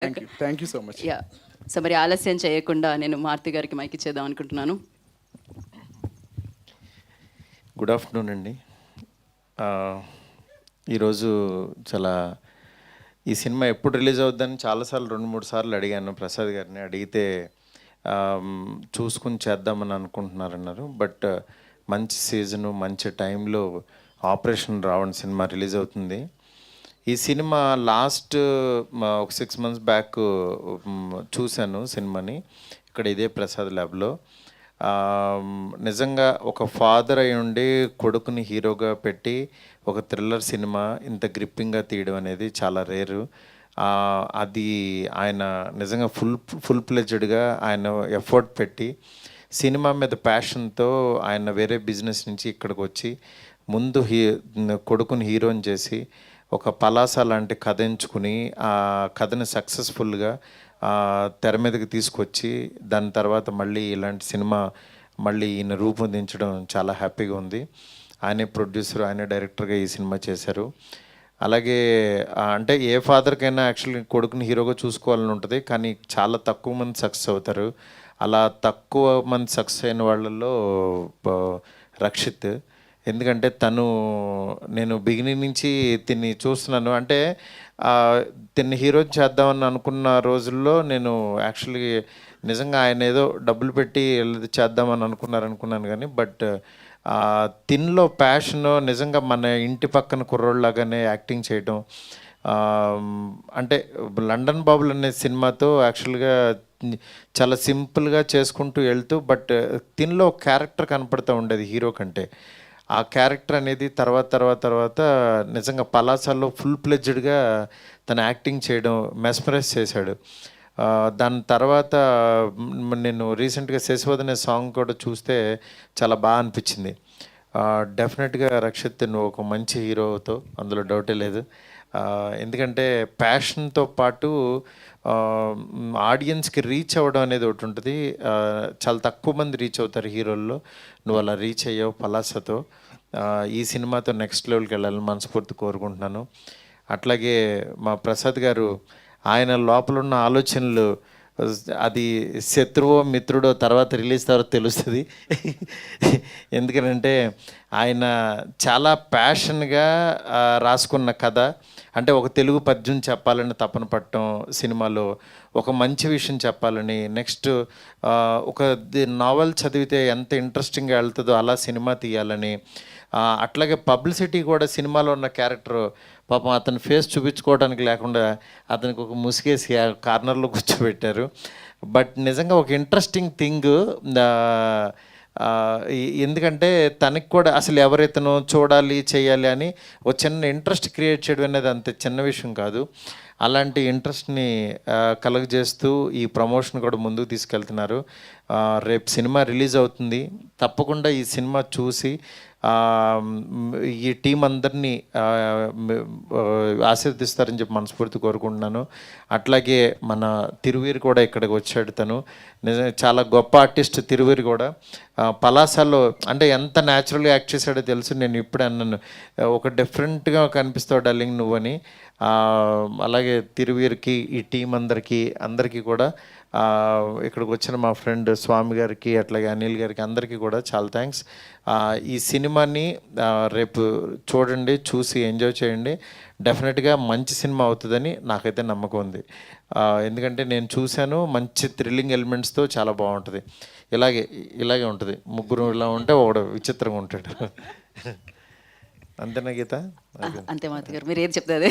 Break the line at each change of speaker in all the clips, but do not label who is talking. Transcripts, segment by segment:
Thank you so much.
Yeah so మరి ఆలస్యం చేయకుండా నేను మారుతి గారికి మైక్ ఇచ్చేద్దాం అనుకుంటున్నాను.
గుడ్ ఆఫ్టర్నూన్ అండి. ఈరోజు చాలా ఈ సినిమా ఎప్పుడు రిలీజ్ అవుద్దని చాలాసార్లు 2-3 సార్లు అడిగాను ప్రసాద్ గారిని. అడిగితే చూసుకుని చేద్దామని అనుకుంటున్నారన్నారు. బట్ మంచి సీజను మంచి టైంలో ఆపరేషన్ రావణ్ సినిమా రిలీజ్ అవుతుంది. ఈ సినిమా లాస్ట్ ఒక 6 months బ్యాక్ చూశాను సినిమాని ఇక్కడ ఇదే ప్రసాద్ ల్యాబ్లో. నిజంగా ఒక ఫాదర్ అయి ఉండి కొడుకుని హీరోగా పెట్టి ఒక థ్రిల్లర్ సినిమా ఇంత గ్రిప్పింగ్గా తీయడం అనేది చాలా రేరు. అది ఆయన నిజంగా ఫుల్ ప్లెజ్డ్గా ఆయన ఎఫర్ట్ పెట్టి సినిమా మీద ప్యాషన్తో ఆయన వేరే బిజినెస్ నుంచి ఇక్కడికి వచ్చి ముందు కొడుకుని హీరోని చేసి ఒక పలాస లాంటి కథ ఎంచుకుని ఆ కథని సక్సెస్ఫుల్గా తెర మీదకి తీసుకొచ్చి దాని తర్వాత మళ్ళీ ఇలాంటి సినిమా మళ్ళీ ఈయన రూపొందించడం చాలా హ్యాపీగా ఉంది. ఆయనే ప్రొడ్యూసర్, ఆయనే డైరెక్టర్గా ఈ సినిమా చేశారు. అలాగే అంటే ఏ ఫాదర్కైనా యాక్చువల్లీ కొడుకుని హీరోగా చూసుకోవాలని ఉంటుంది, కానీ చాలా తక్కువ మంది సక్సెస్ అవుతారు. అలా తక్కువ మంది సక్సెస్ అయిన వాళ్ళల్లో రక్షిత్. ఎందుకంటే నేను బిగినింగ్ నుంచి తిని చూస్తున్నాను. అంటే తిన్ని హీరో చేద్దామని అనుకున్న రోజుల్లో నేను యాక్చువల్లీ నిజంగా ఆయన ఏదో డబ్బులు పెట్టి చేద్దామని అనుకున్నాను కానీ బట్ తిన్లో ప్యాషన్ నిజంగా మన ఇంటి పక్కన కుర్రోళ్ళలాగానే యాక్టింగ్ చేయడం. అంటే లండన్ బాబులు అనే సినిమాతో యాక్చువల్గా చాలా సింపుల్గా చేసుకుంటూ వెళ్తూ బట్ తిన్లో క్యారెక్టర్ కనపడుతూ ఉండేది హీరో కంటే. ఆ క్యారెక్టర్ అనేది తర్వాత నిజంగా పలాసాల్లో ఫుల్ ప్లెజ్డ్గా తన యాక్టింగ్ చేయడం మెస్మరైజ్ చేశాడు. దాని తర్వాత నేను రీసెంట్గా శశివదనే సాంగ్ కూడా చూస్తే చాలా బాగా అనిపించింది. డెఫినెట్గా రక్షిత్ నువ్వు ఒక మంచి హీరోతో అందులో డౌటే లేదు. ఎందుకంటే ప్యాషన్తో పాటు ఆడియన్స్కి రీచ్ అవ్వడం అనేది ఒకటి ఉంటుంది. చాలా తక్కువ మంది రీచ్ అవుతారు హీరోల్లో. నువ్వు అలా రీచ్ అయ్యావు పలాసతో. ఈ సినిమాతో నెక్స్ట్ లెవెల్కి వెళ్ళాలని మనస్ఫూర్తి కోరుకుంటున్నాను. అట్లాగే మా ప్రసాద్ గారు ఆయన లోపల ఉన్న ఆలోచనలు అది శత్రువో మిత్రుడో తర్వాత రిలీజ్ తర్వాత తెలుస్తుంది. ఎందుకంటే ఆయన చాలా ప్యాషన్గా రాసుకున్న కథ. అంటే ఒక తెలుగు పద్యం చెప్పాలని తపన పట్టడం, సినిమాలో ఒక మంచి విషయం చెప్పాలని, నెక్స్ట్ ఒక నావెల్ చదివితే ఎంత ఇంట్రెస్టింగ్గా వెళ్తుందో అలా సినిమా తీయాలని, అట్లాగే పబ్లిసిటీ కూడా సినిమాలో ఉన్న క్యారెక్టర్ పాపం అతని ఫేస్ చూపించుకోవడానికి లేకుండా అతనికి ఒక ముసుగేసి కార్నర్లో కూర్చోబెట్టారు. బట్ నిజంగా ఒక ఇంట్రెస్టింగ్ థింగ్. ఎందుకంటే తనకి కూడా అసలు ఎవరైతేనో చూడాలి చేయాలి అని ఒక చిన్న ఇంట్రెస్ట్ క్రియేట్ చేయడం అనేది అంత చిన్న విషయం కాదు. అలాంటి ఇంట్రెస్ట్ని కలగజేస్తూ ఈ ప్రమోషన్ కూడా ముందుకు తీసుకెళ్తున్నారు. రేపు సినిమా రిలీజ్ అవుతుంది. తప్పకుండా ఈ సినిమా చూసి ఈ టీం అందరినీ ఆశీర్దిస్తారని చెప్పి మనస్ఫూర్తి కోరుకుంటున్నాను. అట్లాగే మన తిరువీరు కూడా ఇక్కడికి వచ్చాడు. తను నిజంగా చాలా గొప్ప ఆర్టిస్ట్. తిరువీరు కూడా పలాసాలో అంటే ఎంత న్యాచురల్గా యాక్ట్ చేశాడో తెలుసు. నేను ఇప్పుడే అన్నాను ఒక డిఫరెంట్గా కనిపిస్తావు డార్లింగ్ నువ్వని. అలాగే తిరువీరుకి ఈ టీం అందరికీ కూడా ఇక్కడికి వచ్చిన మా ఫ్రెండ్ స్వామి గారికి అట్లాగే అనిల్ గారికి అందరికీ కూడా చాలా థ్యాంక్స్. ఈ సినిమాని రేపు చూడండి, చూసి ఎంజాయ్ చేయండి. డెఫినెట్గా మంచి సినిమా అవుతుందని నాకైతే నమ్మకం ఉంది. ఎందుకంటే నేను చూశాను, మంచి థ్రిల్లింగ్ ఎలిమెంట్స్తో చాలా బాగుంటుంది. ఇలాగే ఉంటుంది. ముగ్గురు ఇలా ఉంటే ఒకడు విచిత్రంగా ఉంటాడు. అంతేనా గీత?
అంతే మారుతి గారు, మీరు ఏది చెప్తారు.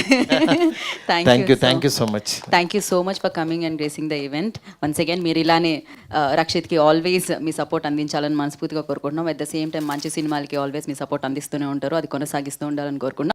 Thank you so much.
Thank you so much for coming and gracing the event once again. మీరు ఇలానే రక్షిత్కి ఆల్వేస్ మీ సపోర్ట్ అందించాలని మనస్ఫూర్తిగా కోరుకుంటున్నాం. అట్ ద సేమ్ టైం మంచి సినిమాలకి ఆల్వేస్ మీ సపోర్ట్ అందిస్తూనే ఉంటారు, అది కొనసాగిస్తూ ఉండాలని కోరుకుంటున్నాం.